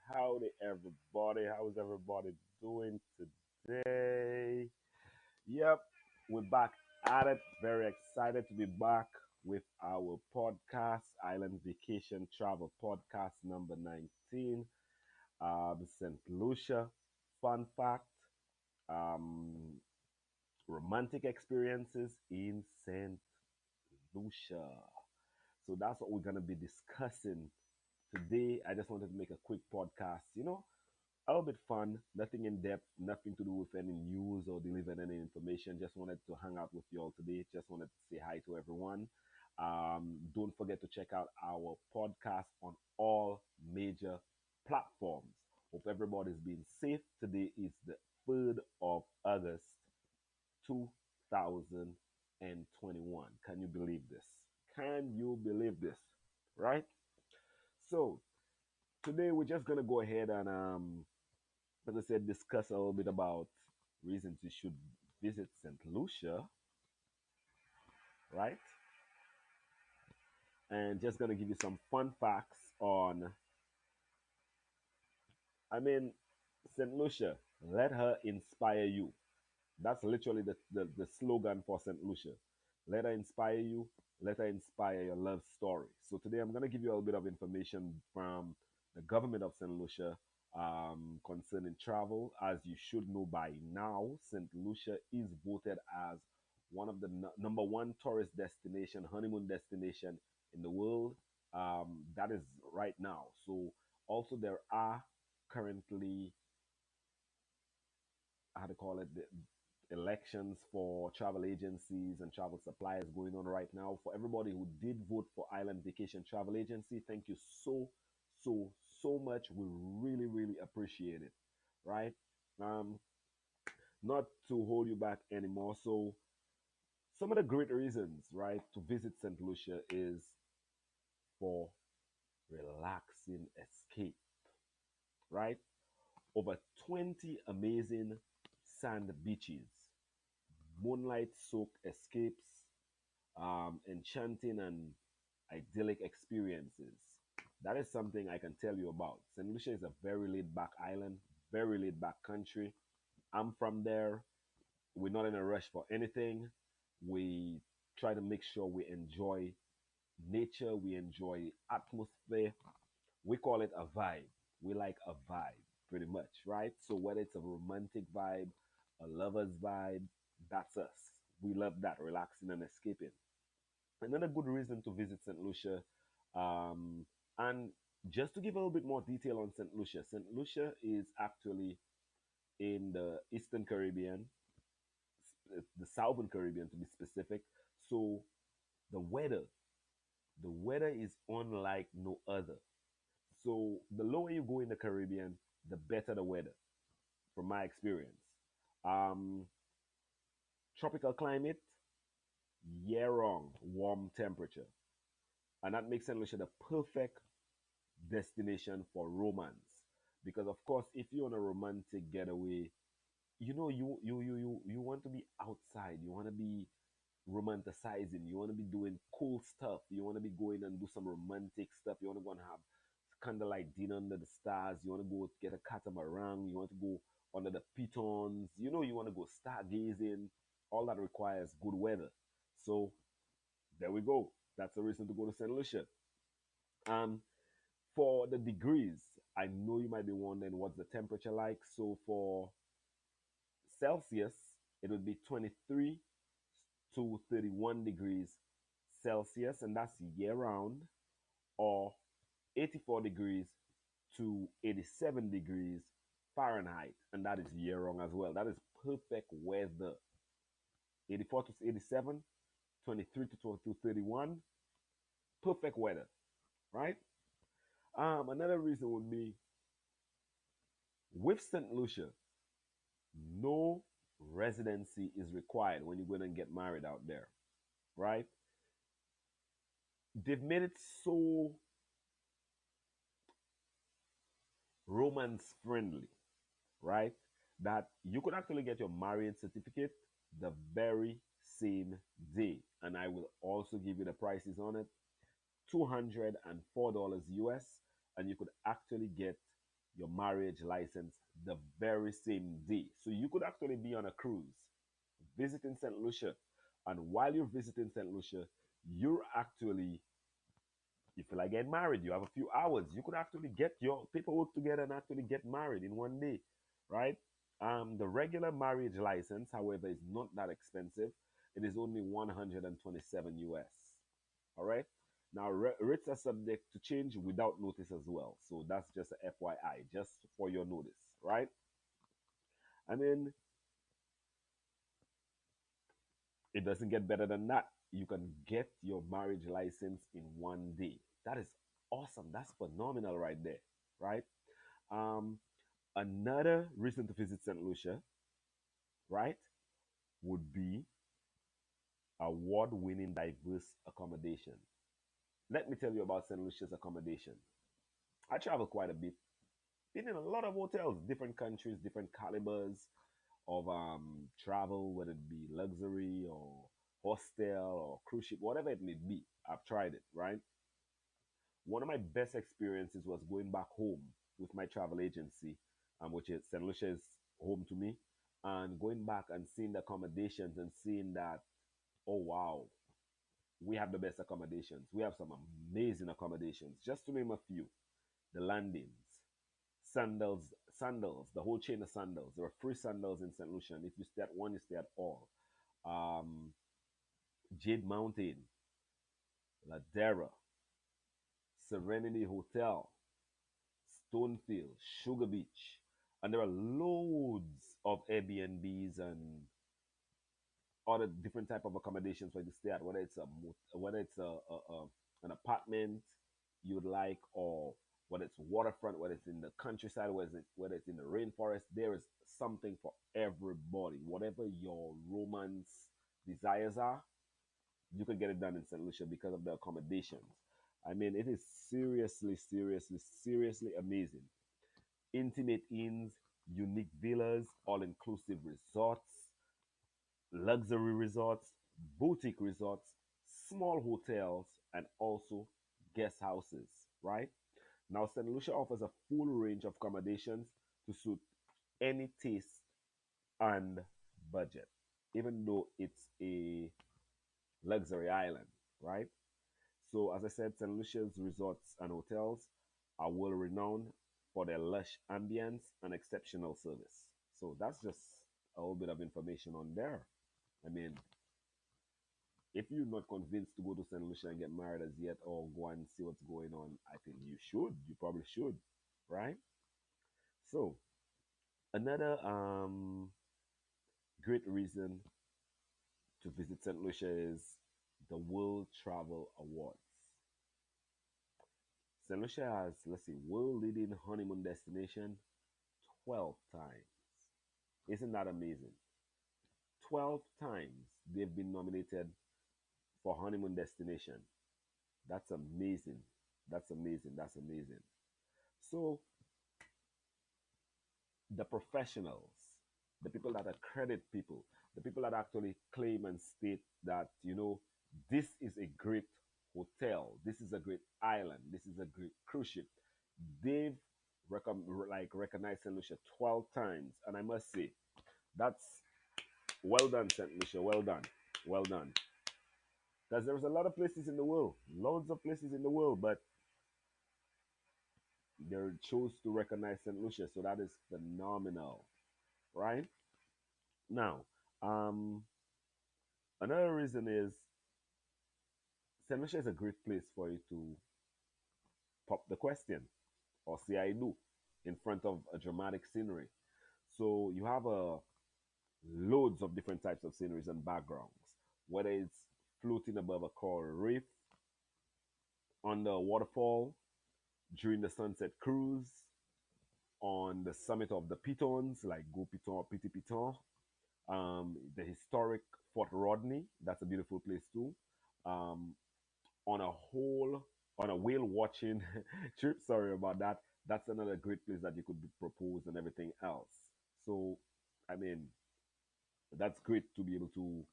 howdy, everybody. How's everybody doing today? Yep, we're back at it. Very excited to be back with our podcast, Island Vacation Travel Podcast number 19, St. Lucia. Fun fact, um, romantic experiences in St. Lucia. So that's what we're going to be discussing today. I just wanted to make a quick podcast, a little bit fun, nothing in depth, nothing to do with any news or delivering any information. Just wanted to hang out with you all today. Just wanted to say hi to everyone. Don't forget to check out our podcast on all major platforms. Hope everybody's being safe. Today is the 3rd of August, 2021. Can you believe this? Can you believe this? Right? So, today we're just going to go ahead and, as I said, discuss a little bit about reasons you should visit St. Lucia, right? And just going to give you some fun facts on, I mean, St. Lucia, let her inspire you. That's literally the slogan for St. Lucia. Let her inspire you. Let her inspire your love story. So today I'm going to give you a little bit of information from the government of St. Lucia concerning travel. As you should know by now, St. Lucia is voted as one of the number one tourist destination, honeymoon destination in the world. That is right now. So also there are currently, how to call it, the elections for travel agencies and travel suppliers going on right now. For everybody who did vote for Island Vacation Travel Agency, thank you so, so much. We really, really appreciate it, right? Um, Not to hold you back anymore. So, some of the great reasons, right, to visit St. Lucia is for relaxing escape, right? Over 20 amazing sand beaches, moonlight soaked escapes, enchanting and idyllic experiences. That is something I can tell you about. St. Lucia is a very laid back island, very laid back country. I'm from there. We're not in a rush for anything. We try to make sure we enjoy nature, we enjoy atmosphere. We call it a vibe. We like a vibe pretty much, right? So whether it's a romantic vibe, a lover's vibe, that's us. We love that, relaxing and escaping. Another good reason to visit St. Lucia, um, and just to give a little bit more detail on St. Lucia is actually in the Eastern Caribbean, the Southern Caribbean to be specific. So the weather, the weather is unlike no other. So the lower you go in the Caribbean, the better the weather, from my experience. Um, Tropical climate, year round, warm temperature. And that makes St. Lucia the perfect destination for romance. Because of course, if you're on a romantic getaway, you want to be outside. You want to be romanticizing. You want to be doing cool stuff. You want to be going and do some romantic stuff. You want to go and have candlelight dinner under the stars. You want to go get a catamaran. You want to go under the pitons. You want to go stargazing. All that requires good weather. So there we go. That's a reason to go to St. Lucia. Um, for the degrees, I know you might be wondering what's the temperature like. So for Celsius, it would be 23 to 31 degrees Celsius, and that's year round, or 84 degrees to 87 degrees Fahrenheit, and that is year round as well. That is perfect weather. 84 to 87, 23 to 31, perfect weather, right? Another reason would be with St. Lucia, no residency is required when you're going to get married out there, right? They've made it so romance friendly, right? That you could actually get your marriage certificate the very same day. And I will also give you the prices on it. $204 US, and you could actually get your marriage license the very same day. So you could actually be on a cruise visiting St. Lucia. And while you're visiting St. Lucia, you're actually, if you like get married, you have a few hours. You could actually get your paperwork together and actually get married in one day, right? The regular marriage license, however, is not that expensive. It is only 127 US. All right. Now, rates are subject to change without notice as well. So that's just a FYI, just for your notice, right? I mean, it doesn't get better than that. You can get your marriage license in one day. That is awesome. That's phenomenal right there, right? Um, Another reason to visit St. Lucia, right, would be award-winning diverse accommodation. Let me tell you about St. Lucia's accommodation. I travel quite a bit, been in a lot of hotels, different countries, different calibers of travel, whether it be luxury or hostel or cruise ship, whatever it may be. I've tried it, right? One of my best experiences was going back home with my travel agency, which is St. Lucia is home to me, and going back and seeing the accommodations and seeing that, oh wow, we have the best accommodations. We have some amazing accommodations. Just to name a few, the landings, sandals, the whole chain of sandals. There are free sandals in St. Lucia. And if you stay at one, you stay at all. Um, Jade Mountain, Ladera, Serenity Hotel, Stonefield, Sugar Beach, and there are loads of Airbnbs and other different type of accommodations where you stay at, whether it's whether it's an apartment you'd like, or whether it's waterfront, whether it's in the countryside, whether it's in the rainforest. There is something for everybody. Whatever your romance desires are, you can get it done in St. Lucia because of the accommodations. I mean, it is seriously, seriously, seriously amazing. Intimate inns, unique villas, all inclusive resorts, luxury resorts, boutique resorts, small hotels, and also guest houses, right? Now, St. Lucia offers a full range of accommodations to suit any taste and budget, even though it's a luxury island, right? So, as I said, St. Lucia's resorts and hotels are well renowned for their lush ambience and exceptional service. So, that's just a little bit of information on there. I mean, if you're not convinced to go to St. Lucia and get married as yet or go and see what's going on, I think you should. You probably should, right? So, another great reason to visit St. Lucia is the World Travel Awards. St. Lucia has, let's see, world leading honeymoon destination 12 times. Isn't that amazing? 12 times they've been nominated for honeymoon destination. That's amazing. That's amazing. That's amazing. So, the professionals, the people that accredit people, the people that actually claim and state that, this is a great hotel, this is a great island, this is a great cruise ship. They've recognized St. Lucia 12 times. And I must say, that's well done, St. Lucia. Well done. Well done. Because there's a lot of places in the world, loads of places in the world, but they chose to recognize St. Lucia. So that is phenomenal, right? Now, um, another reason is St. Lucia is a great place for you to pop the question or say I do in front of a dramatic scenery. So you have loads of different types of sceneries and backgrounds, whether it's floating above a coral reef, under a waterfall, during the sunset cruise, on the summit of the Pitons, like Go Piton or Piti Piton, the historic Fort Rodney, that's a beautiful place too. Um, on a whole, on a whale watching trip, sorry about that. That's another great place that you could propose and everything else. So, I mean, that's great to be able to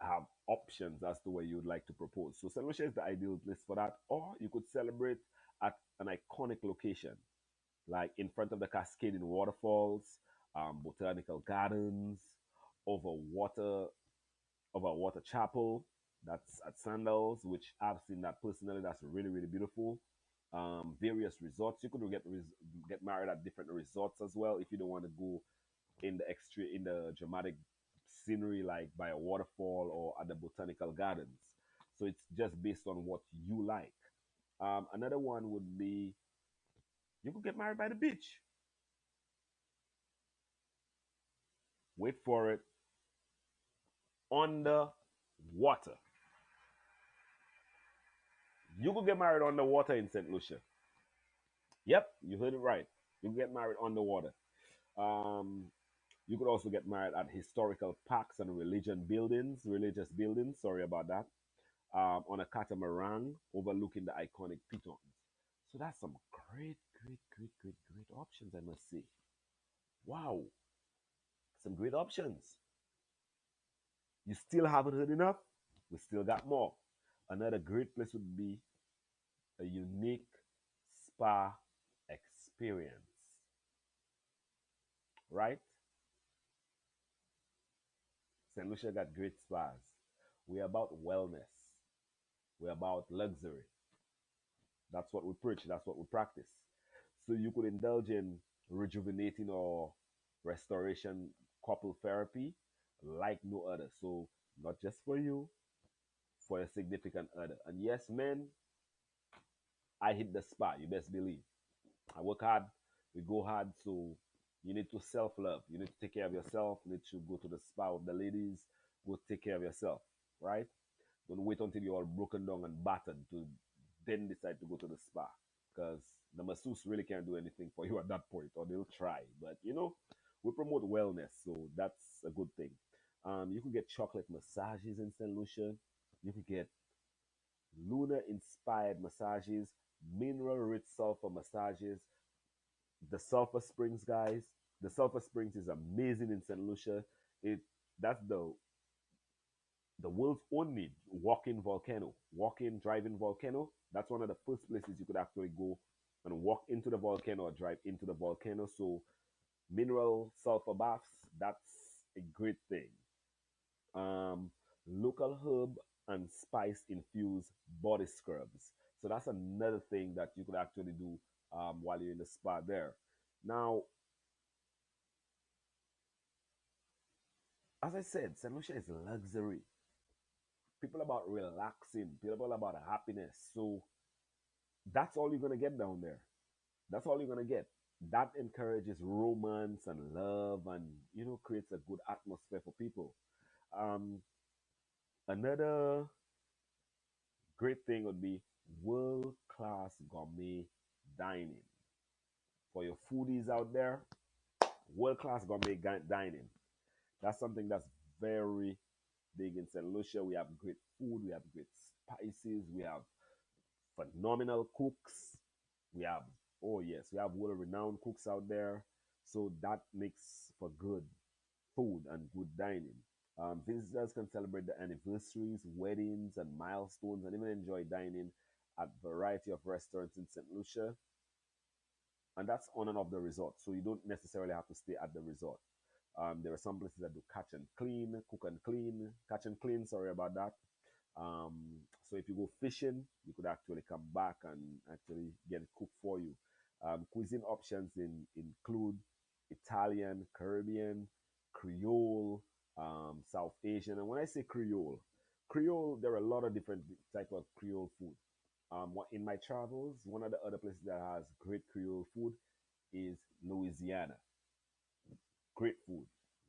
have options as to where you would like to propose. So St. Lucia is the ideal place for that. Or you could celebrate at an iconic location, like in front of the cascading waterfalls, botanical gardens, over water, over water chapel. That's at Sandals, which I've seen that personally. That's really, really beautiful. Various resorts. You could get married at different resorts as well if you don't want to go in the extra in the dramatic scenery like by a waterfall or at the botanical gardens. So it's just based on what you like. Another one would be you could get married by the beach. Wait for it, on the water. You could get married on the water in St. Lucia. Yep, you heard it right. You can get married on the water. Um, you could also get married at historical parks and religious buildings. Sorry about that. On a catamaran overlooking the iconic Pitons. So that's some great options, I must say. Wow, some great options. You still haven't heard enough? We still got more. Another great place would be a unique spa experience, right? St. Lucia got great spas. We're about wellness, we're about luxury. That's what we preach, that's what we practice. So you could indulge in rejuvenating or restoration couple therapy like no other. So not just for you, for a significant other. And yes, men, I hit the spot. You best believe. I work hard. We go hard. So you need to self love. You need to take care of yourself. You need to go to the spa with the ladies. Go take care of yourself. Right? Don't wait until you're all broken down and battered to then decide to go to the spa. Because the masseuse really can't do anything for you at that point, or they'll try. But we promote wellness, so that's a good thing. You can get chocolate massages in St. Lucia. You can get lunar inspired massages, mineral rich sulfur massages, the Sulphur Springs guys. The Sulphur Springs is amazing in St. Lucia. It that's the world's only walk-in volcano, walk-in drive-in volcano. That's one of the first places you could actually go and walk into the volcano or drive into the volcano. So mineral sulfur baths, that's a great thing. Local herb and spice infused body scrubs. So that's another thing that you could actually do while you're in the spa there. Now, as I said, St. Lucia is luxury. People about relaxing, people about happiness. So that's all you're gonna get down there. That's all you're gonna get. That encourages romance and love, and creates a good atmosphere for people. Um, Another great thing would be world class gourmet dining for your foodies out there. World class dining. That's something that's very big in St. Lucia. We have great food, we have great spices, we have phenomenal cooks. We have, oh yes, we have world renowned cooks out there. So that makes for good food and good dining. Visitors can celebrate the anniversaries, weddings, and milestones, and even enjoy dining at a variety of restaurants in St. Lucia. And that's on and off the resort. So you don't necessarily have to stay at the resort. There are some places that do catch and clean, cook and clean, catch and clean. Sorry about that. So if you go fishing, you could actually come back and actually get it cooked for you. Cuisine options include Italian, Caribbean, Creole, South Asian. And when I say Creole, there are a lot of different type of Creole food. In my travels, one of the other places that has great Creole food is Louisiana. Great food,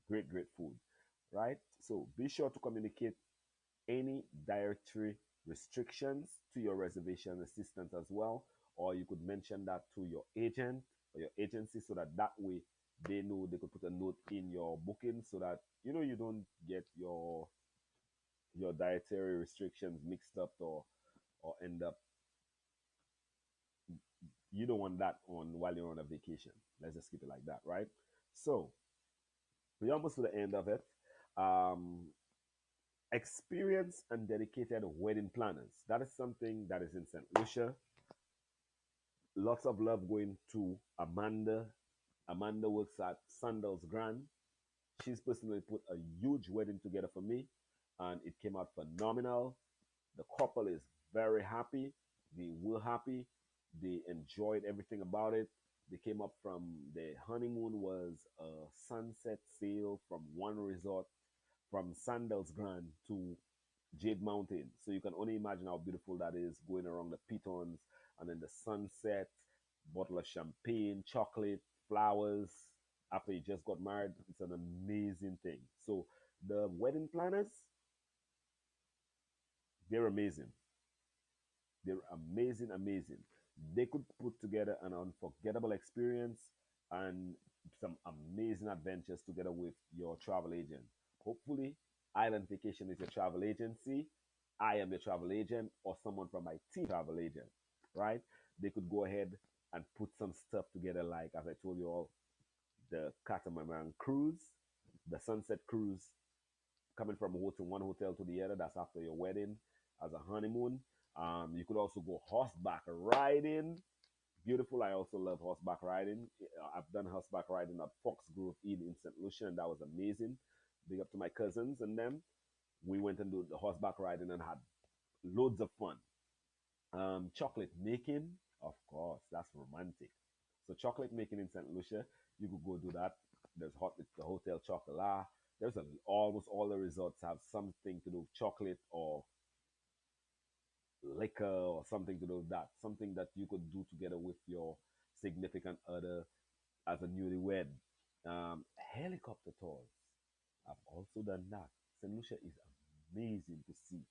great food, right? So be sure to communicate any dietary restrictions to your reservation assistant as well, or you could mention that to your agent or your agency so that way they know they could put a note in your booking so that you don't get your dietary restrictions mixed up or end up you don't want that on while you're on a vacation. Let's just keep it like that, right? So we're almost to the end of it. Um, Experienced and dedicated wedding planners. That is something that is in St. Lucia. Lots of love going to Amanda. Amanda works at Sandals Grand. She's personally put a huge wedding together for me, and it came out phenomenal. The couple is very happy. They were happy. They enjoyed everything about it. They came up from the honeymoon was a sunset sail from one resort from Sandals Grand to Jade Mountain. So you can only imagine how beautiful that is going around the Pitons and then the sunset, bottle of champagne, chocolate, flowers after you just got married. It's an amazing thing. So the wedding planners, they're amazing. They're amazing, amazing. They could put together an unforgettable experience and some amazing adventures together with your travel agent. Hopefully, Island Vacation is your travel agency. I am your travel agent, or someone from my team travel agent, right? They could go ahead and put some stuff together, like as I told you all, the catamaran cruise, the sunset cruise, coming from one hotel to the other. That's after your wedding as a honeymoon. You could also go horseback riding. Beautiful. I also love horseback riding. I've done horseback riding at Fox Grove Inn in St. Lucia, and that was amazing. Big up to my cousins and them. We went and do the horseback riding and had loads of fun. Chocolate making, of course, that's romantic. So chocolate making in St. Lucia, you could go do that. There's the Hotel Chocolat. Almost all the resorts have something to do with chocolate or liquor or something to do with that. Something that you could do together with your significant other as a newlywed. Helicopter tours. I've also done that. St. Lucia is amazing to see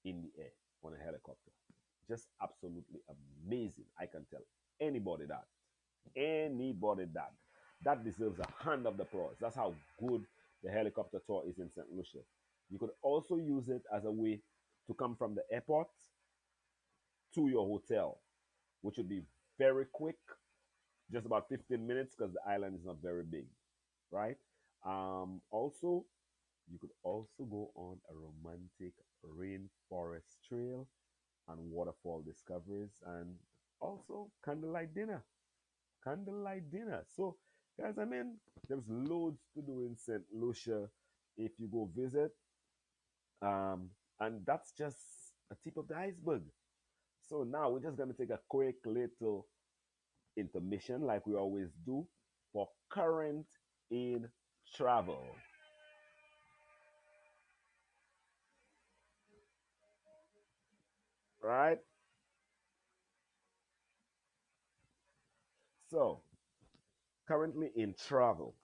in the air on a helicopter. Just absolutely amazing. I can tell anybody that. Anybody that. That deserves a hand of the applause. That's how good the helicopter tour is in St. Lucia. You could also use it as a way to come from the airport to your hotel, which would be very quick, just about 15 minutes because the island is not very big, right? Also, you could also go on a romantic rainforest trail and waterfall discoveries and also candlelight dinner. Candlelight dinner. So, guys, I mean, there's loads to do in St. Lucia if you go visit. Um, and that's just a tip of the iceberg. So now we're just going to take a quick little intermission, like we always do, for current in travel. Right? So, currently in travel,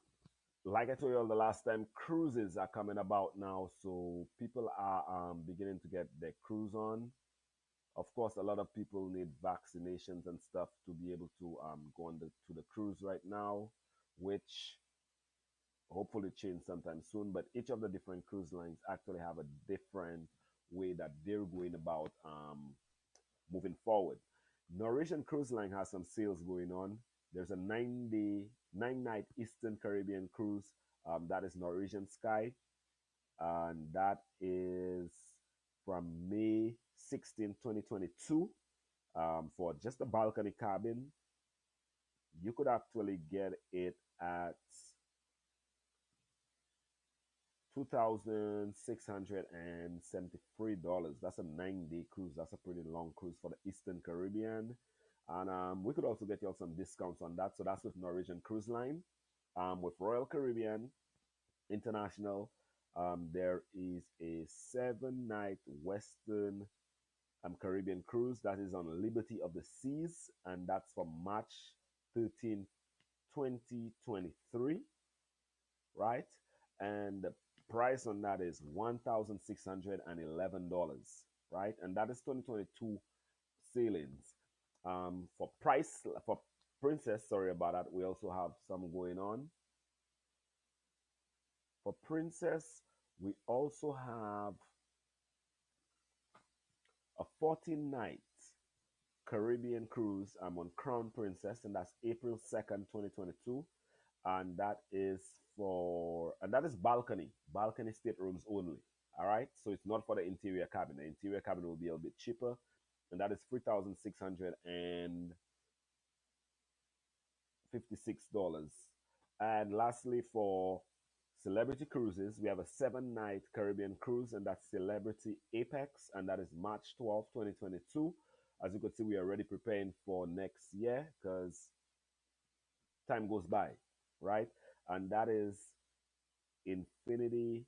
like I told you all the last time, cruises are coming about now. So, people are beginning to get their cruise on. Of course, a lot of people need vaccinations and stuff to be able to go on to the cruise right now, which hopefully change sometime soon. But each of the different cruise lines actually have a different way that they're going about moving forward. Norwegian Cruise Line has some sales going on. There's a 9 day, 9 night Eastern Caribbean cruise that is Norwegian Sky, and that is from May 16, 2022. For just a balcony cabin, you could actually get it at $2,673. That's a 9 day cruise. That's a pretty long cruise for the Eastern Caribbean. And we could also get you all some discounts on that. So that's with Norwegian Cruise Line. With Royal Caribbean International, there is a 7 night Western Caribbean cruise that is on Liberty of the Seas, and that's for March 13, 2023, right? And the price on that is $1,611, right? And that is 2022 sailings. For Princess, sorry about that, we also have some going on. For Princess, we also have a 14 night Caribbean cruise. I'm on Crown Princess, and that's April 2nd, 2022. And that is balcony staterooms only. All right, so it's not for the interior cabin. The interior cabin will be a bit cheaper, and that is $3,656. And lastly, for celebrity cruises, we have a 7 night Caribbean cruise, and that's Celebrity Apex, and that is March 12th, 2022. As you can see, we are already preparing for next year because time goes by, right? And that is Infinity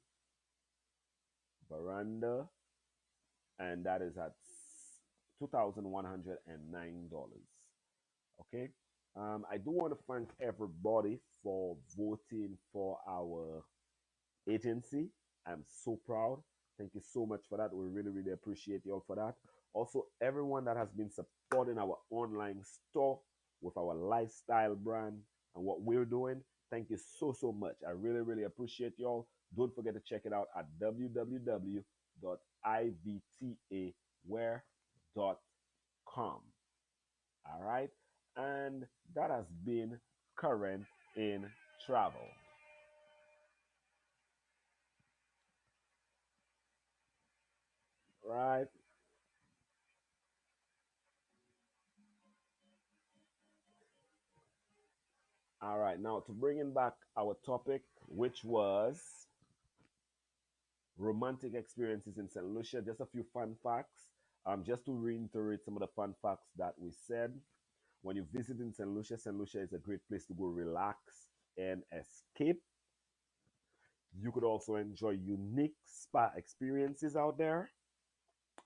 Veranda, and that is at $2,109. Okay. I do want to thank everybody for voting for our agency. I'm so proud. Thank you so much for that. We really, really appreciate you all for that. Also, everyone that has been supporting our online store with our lifestyle brand and what we're doing, thank you so, so much. I really, really appreciate you all. Don't forget to check it out at www.ivtaware.com. All right. And that has been current in travel. Right. All right. Now to bring in back our topic, which was romantic experiences in St. Lucia, just a few fun facts. Just to reiterate some of the fun facts that we said. When you visit in St. Lucia is a great place to go relax and escape. You could also enjoy unique spa experiences out there.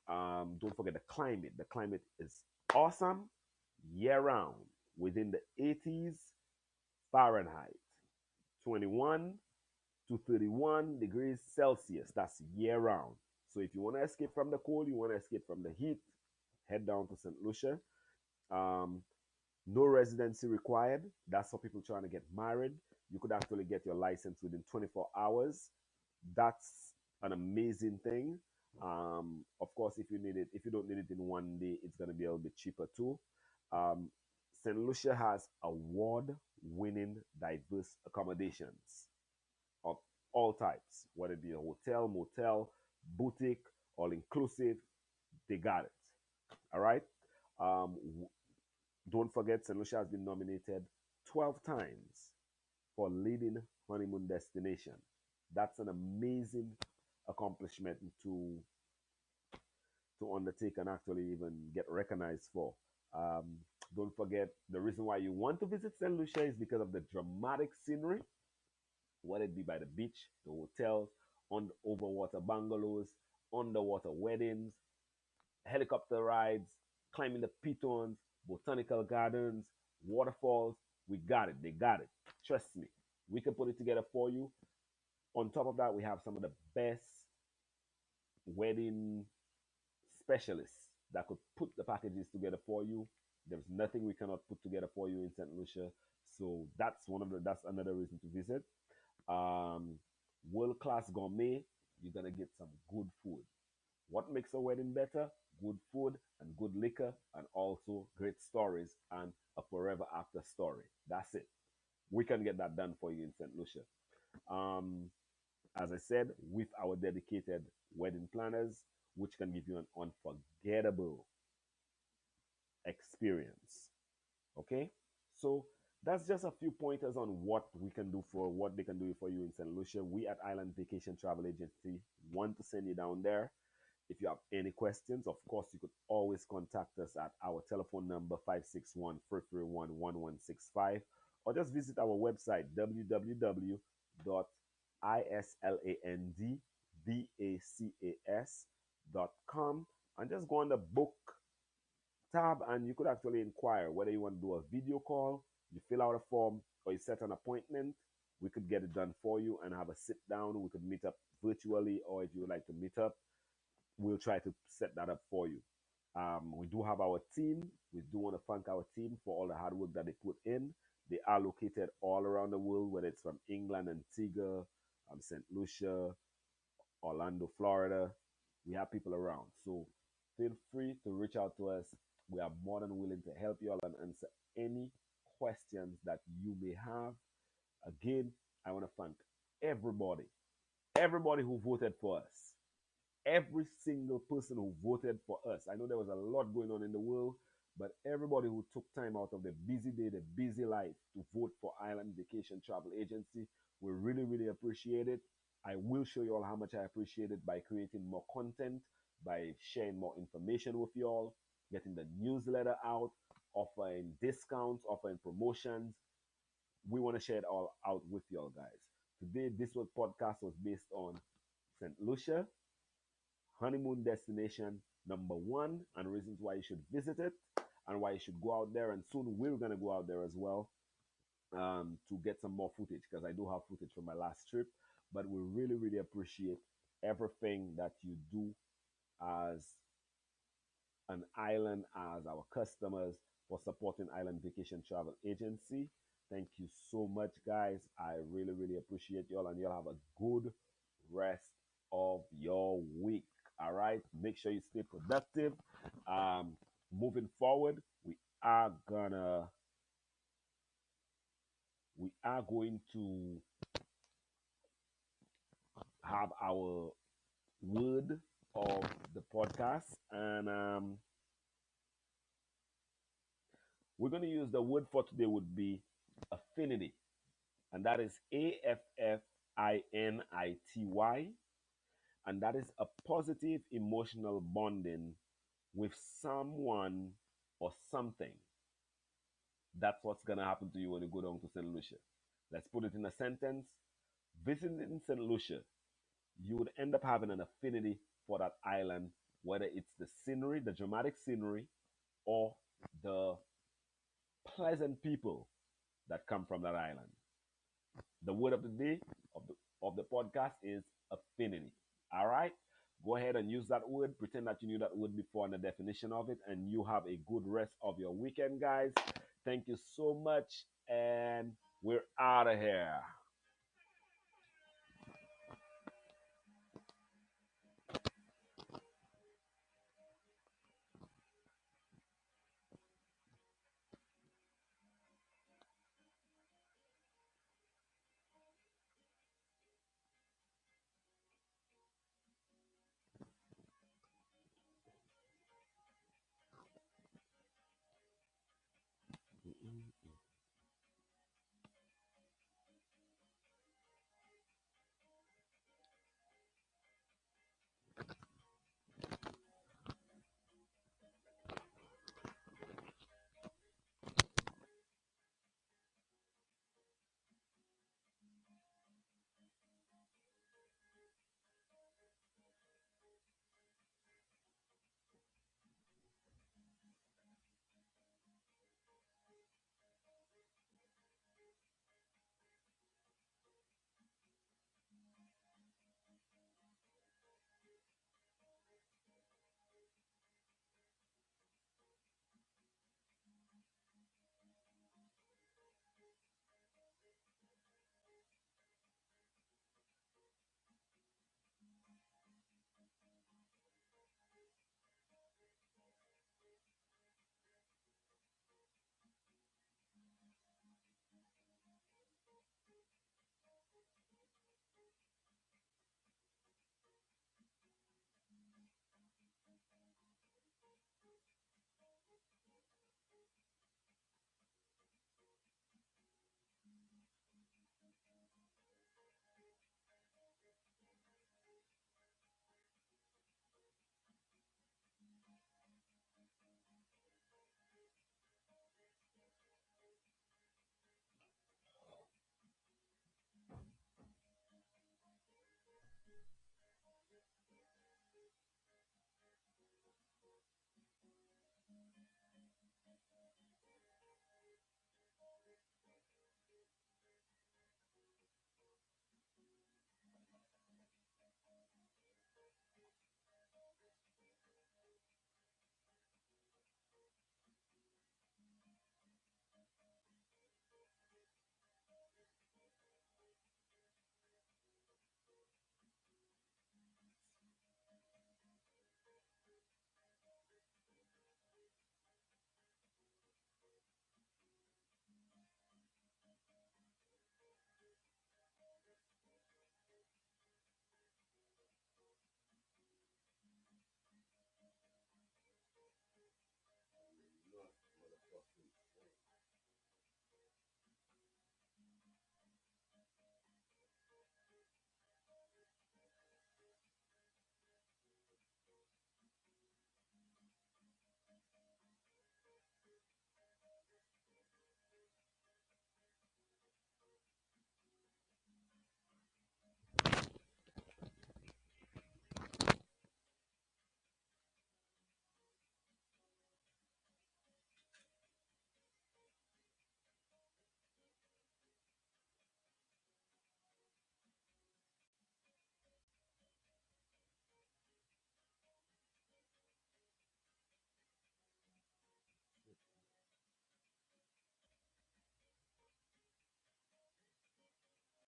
Don't forget the climate. The climate is awesome year round within the 80s Fahrenheit, 21 to 31 degrees Celsius. That's year round. So if you want to escape from the cold, you want to escape from the heat, head down to St. Lucia. Um, no residency required. That's for people trying to get married. You could actually get your license within 24 hours. That's an amazing thing. Of course, if you need it, if you don't need it in one day, it's going to be a little bit cheaper too. Um, St. Lucia has award-winning diverse accommodations of all types, whether it be a hotel, motel, boutique, all inclusive. They got it. All right. Um, don't forget, St. Lucia has been nominated 12 times for leading honeymoon destination. That's an amazing accomplishment to undertake and actually even get recognized for. Um, don't forget, the reason why you want to visit St. Lucia is because of the dramatic scenery, whether it be by the beach, the hotels, on overwater bungalows, underwater weddings, helicopter rides, climbing the pitons, botanical gardens, waterfalls. We got it. They got it. Trust me. We can put it together for you. On top of that, we have some of the best wedding specialists that could put the packages together for you. There's nothing we cannot put together for you in St. Lucia. So that's another reason to visit. Um, World class gourmet. You're gonna get some good food. What makes a wedding better? Good food and good liquor, and also great stories and a forever after story. That's it. We can get that done for you in St. Lucia. Um, as I said, with our dedicated wedding planners, which can give you an unforgettable experience. Okay, so that's just a few pointers on what they can do for you in St. Lucia. We at Island Vacation Travel Agency want to send you down there. If you have any questions, of course, you could always contact us at our telephone number 561 331 1165, or just visit our website www.islandvacas.com and just go on the book tab and you could actually inquire whether you want to do a video call, you fill out a form, or you set an appointment. We could get it done for you and have a sit down. We could meet up virtually, or if you would like to meet up, we'll try to set that up for you. We do have our team. We do want to thank our team for all the hard work that they put in. They are located all around the world, whether it's from England, Antigua, St. Lucia, Orlando, Florida. We have people around. So feel free to reach out to us. We are more than willing to help you all and answer any questions that you may have. Again, I want to thank everybody, everybody who voted for us. every single person who voted for us. I know there was a lot going on in the world, but everybody who took time out of their busy day, their busy life to vote for Island Vacation Travel Agency, we really, really appreciate it. I will show you all how much I appreciate it by creating more content, by sharing more information with you all, getting the newsletter out, offering discounts, offering promotions. We want to share it all out with you all guys. Today, this was podcast was based on St. Lucia, honeymoon destination number one, and reasons why you should visit it and why you should go out there. And soon we're going to go out there as well, to get some more footage because I do have footage from my last trip. But we really, really appreciate everything that you do as an island, as our customers, for supporting Island Vacation Travel Agency. Thank you so much, guys. I really, really appreciate y'all, and y'all have a good rest of your week. All right. Make sure you stay productive. Um, Moving forward, are gonna we are going to have our word of the podcast, and we're going to use the word for today would be affinity, and that is AFFINITY, and that is a positive emotional bonding with someone or something. That's what's going to happen to you when you go down to St. Lucia. Let's put it in a sentence. Visiting St. Lucia, you would end up having an affinity for that island, whether it's the scenery, the dramatic scenery, or the pleasant people that come from that island. The word of the day of the podcast is affinity. All right? Go ahead and use that word. Pretend that you knew that word before and the definition of it, and you have a good rest of your weekend, guys. Thank you so much, and we're out of here.